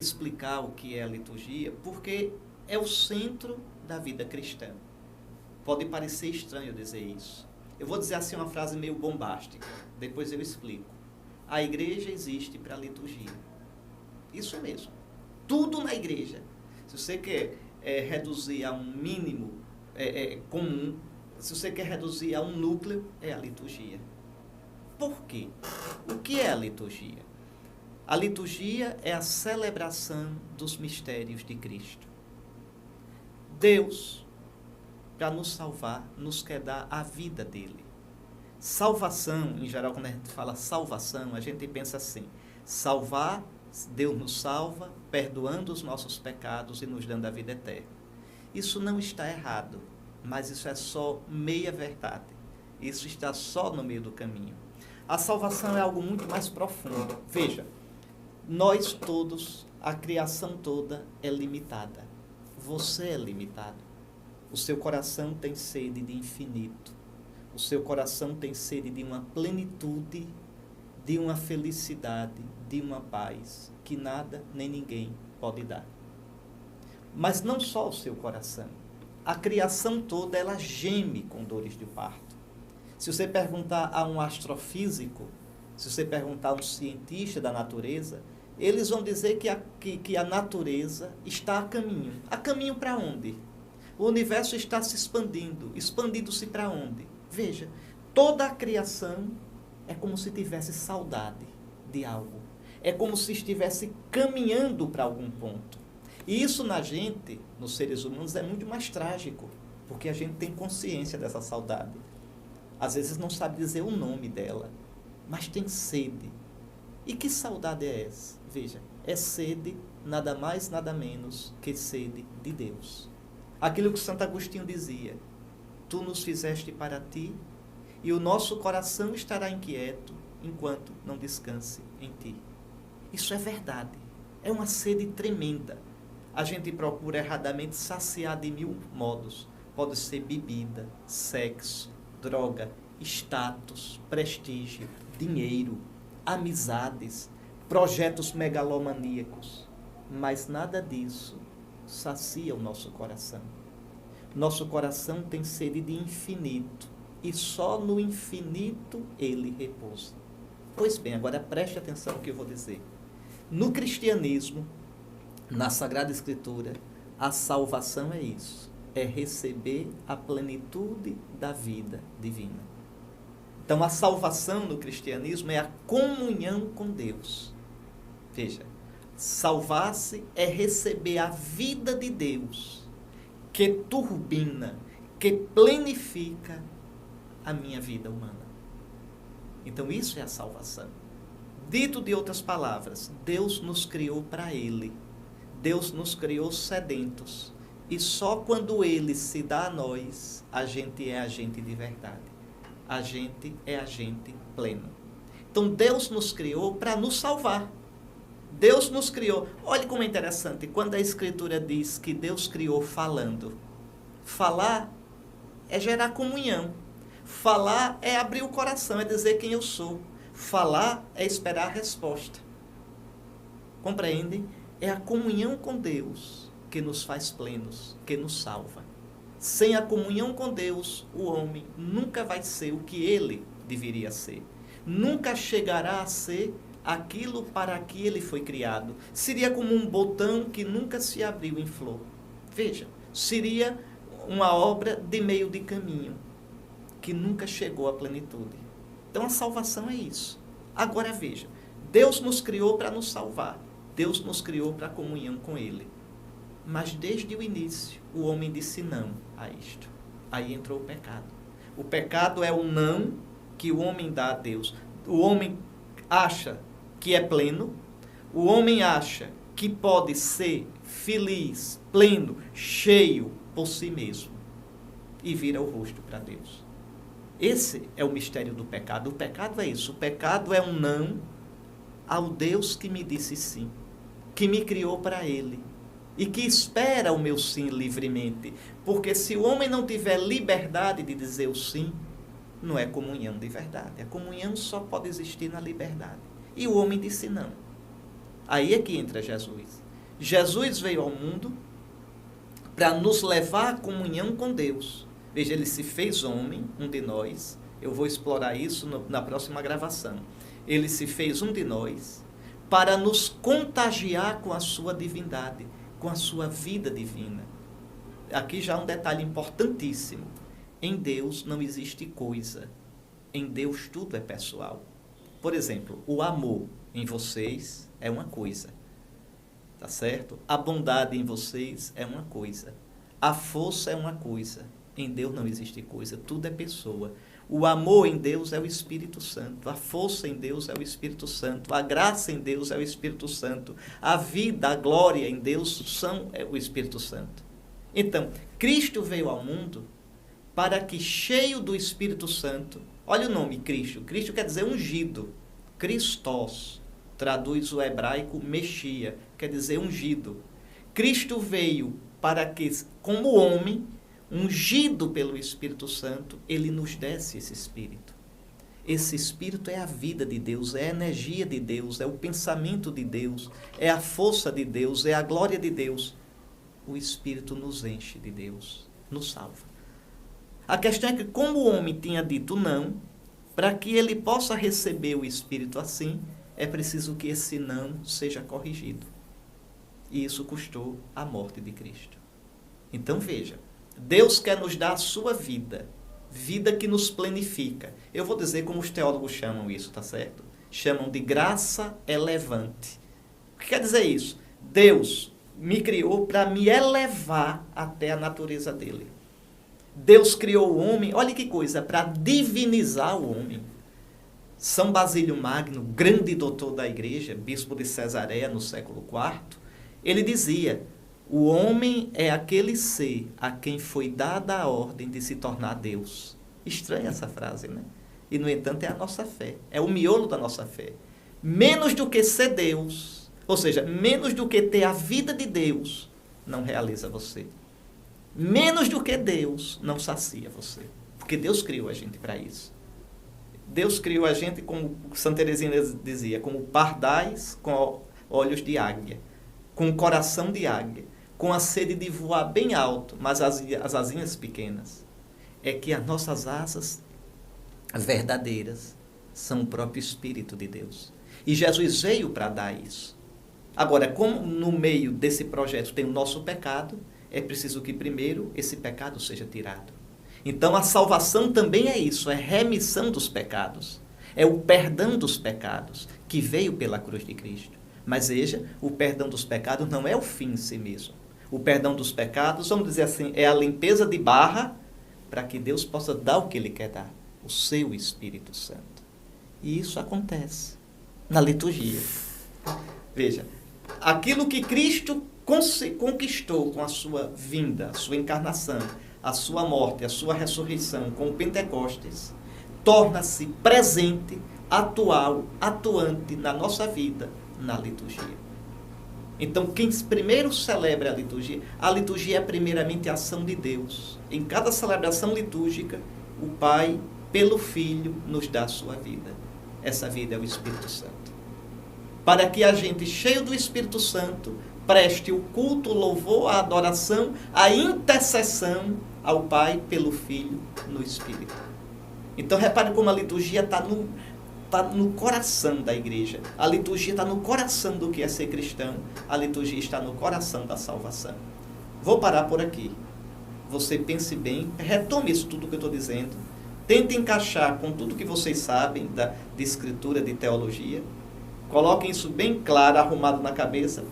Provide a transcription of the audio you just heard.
explicar o que é a liturgia, porque é o centro da vida cristã. Pode parecer estranho dizer isso. Eu vou dizer assim uma frase meio bombástica, depois eu explico. A igreja existe para a liturgia. Isso mesmo. Tudo na igreja. Se você quer reduzir a um mínimo comum, se você quer reduzir a um núcleo, é a liturgia. Por quê? O que é a liturgia? A liturgia é a celebração dos mistérios de Cristo. Deus, para nos salvar, nos quer dar a vida dele. Salvação, em geral, quando a gente fala salvação, a gente pensa assim: salvar, Deus nos salva, perdoando os nossos pecados e nos dando a vida eterna. Isso não está errado, mas isso é só meia verdade. Isso está só no meio do caminho. A salvação é algo muito mais profundo. Veja, nós todos, a criação toda é limitada. Você é limitado. O seu coração tem sede de infinito. O seu coração tem sede de uma plenitude, de uma felicidade, de uma paz que nada nem ninguém pode dar. Mas não só o seu coração. A criação toda, ela geme com dores de parto. Se você perguntar a um astrofísico, se você perguntar a um cientista da natureza, eles vão dizer que a natureza está a caminho. A caminho para onde? O universo está se expandindo. Expandindo-se para onde? Veja, toda a criação é como se tivesse saudade de algo. É como se estivesse caminhando para algum ponto. E isso na gente, nos seres humanos, é muito mais trágico, porque a gente tem consciência dessa saudade. Às vezes não sabe dizer o nome dela, mas tem sede. E que saudade é essa? Veja, é sede, nada mais, nada menos que sede de Deus. Aquilo que Santo Agostinho dizia: tu nos fizeste para ti, e o nosso coração estará inquieto enquanto não descanse em ti. Isso é verdade. É uma sede tremenda. A gente procura erradamente saciar de mil modos. Pode ser bebida, sexo, droga, status, prestígio, dinheiro, amizades, projetos megalomaníacos. Mas nada disso sacia o nosso coração. Nosso coração tem sede de infinito, e só no infinito ele repousa. Pois bem, agora preste atenção no que eu vou dizer. No cristianismo, na Sagrada Escritura, a salvação é isso: é receber a plenitude da vida divina. Então, a salvação no cristianismo é a comunhão com Deus. Veja, salvar-se é receber a vida de Deus, que turbina, que plenifica a minha vida humana. Então, isso é a salvação. Dito de outras palavras, Deus nos criou para Ele. Deus nos criou sedentos. E só quando Ele se dá a nós, a gente é agente de verdade. A gente é agente pleno. Então, Deus nos criou para nos salvar. Deus nos criou. Olhe como é interessante, quando a Escritura diz que Deus criou falando. Falar é gerar comunhão. Falar é abrir o coração, é dizer quem eu sou. Falar é esperar a resposta. Compreendem? É a comunhão com Deus que nos faz plenos, que nos salva. Sem a comunhão com Deus, o homem nunca vai ser o que ele deveria ser. Nunca chegará a ser aquilo para que ele foi criado. Seria como um botão que nunca se abriu em flor. Veja, seria uma obra de meio de caminho, que nunca chegou à plenitude. Então a salvação é isso. Agora veja, Deus nos criou para nos salvar. Deus nos criou para a comunhão com Ele. Mas desde o início, o homem disse não a isto. Aí entrou o pecado. O pecado é o não que o homem dá a Deus. O homem acha que é pleno. O homem acha que pode ser feliz, pleno, cheio por si mesmo. E vira o rosto para Deus. Esse é o mistério do pecado. O pecado é isso. O pecado é um não ao Deus que me disse sim, que me criou para Ele e que espera o meu sim livremente. Porque se o homem não tiver liberdade de dizer o sim, não é comunhão de verdade. A comunhão só pode existir na liberdade. E o homem disse não. Aí é que entra Jesus. Jesus veio ao mundo para nos levar à comunhão com Deus. Veja, ele se fez homem, um de nós. Eu vou explorar isso na próxima gravação. Ele se fez um de nós para nos contagiar com a sua divindade, com a sua vida divina. Aqui já um detalhe importantíssimo. Em Deus não existe coisa. Em Deus tudo é pessoal. Por exemplo, o amor em vocês é uma coisa. Tá certo? A bondade em vocês é uma coisa. A força é uma coisa. Em Deus não existe coisa. Tudo é pessoa. O amor em Deus é o Espírito Santo. A força em Deus é o Espírito Santo. A graça em Deus é o Espírito Santo. A vida, a glória em Deus são o Espírito Santo. Então, Cristo veio ao mundo para que, cheio do Espírito Santo, olha o nome Cristo. Cristo quer dizer ungido. Christos traduz o hebraico Mexia, quer dizer ungido. Cristo veio para que, como homem, ungido pelo Espírito Santo, ele nos desse esse Espírito. Esse Espírito é a vida de Deus, é a energia de Deus, é o pensamento de Deus, é a força de Deus, é a glória de Deus. O Espírito nos enche de Deus, nos salva. A questão é que, como o homem tinha dito não, para que ele possa receber o Espírito assim, é preciso que esse não seja corrigido. E isso custou a morte de Cristo. Então veja, Deus quer nos dar a sua vida, vida que nos plenifica. Eu vou dizer como os teólogos chamam isso, tá certo? Chamam de graça elevante. O que quer dizer isso? Deus me criou para me elevar até a natureza dele. Deus criou o homem, olha que coisa, para divinizar o homem. São Basílio Magno, grande doutor da igreja, bispo de Cesareia no século IV, ele dizia: o homem é aquele ser a quem foi dada a ordem de se tornar Deus. Estranha essa frase, né? E, no entanto, é a nossa fé, é o miolo da nossa fé. Menos do que ser Deus, ou seja, menos do que ter a vida de Deus, não realiza você. Menos do que Deus não sacia você. Porque Deus criou a gente para isso. Deus criou a gente, como Santa Teresinha dizia, como pardais com olhos de águia, com o coração de águia, com a sede de voar bem alto, mas as asinhas pequenas. É que as nossas asas verdadeiras são o próprio Espírito de Deus. E Jesus veio para dar isso. Agora, como no meio desse projeto tem o nosso pecado, é preciso que primeiro esse pecado seja tirado. Então a salvação também é isso, é remissão dos pecados. É o perdão dos pecados que veio pela cruz de Cristo. Mas veja, o perdão dos pecados não é o fim em si mesmo. O perdão dos pecados, vamos dizer assim, é a limpeza de barra para que Deus possa dar o que Ele quer dar, o seu Espírito Santo. E isso acontece na liturgia. Veja, aquilo que Cristo conquistou com a sua vinda, a sua encarnação, a sua morte, a sua ressurreição com o Pentecostes, torna-se presente, atual, atuante na nossa vida, na liturgia. Então, quem primeiro celebra a liturgia é primeiramente a ação de Deus. Em cada celebração litúrgica, o Pai, pelo Filho, nos dá a sua vida. Essa vida é o Espírito Santo. Para que a gente, cheio do Espírito Santo, preste o culto, o louvor, a adoração, a intercessão ao Pai pelo Filho no Espírito. Então repare como a liturgia está no coração da igreja. A liturgia está no coração do que é ser cristão. A liturgia está no coração da salvação. Vou parar por aqui. Você pense bem, retome isso tudo que eu estou dizendo. Tente encaixar com tudo que vocês sabem de escritura, de teologia. Coloquem isso bem claro, arrumado na cabeça.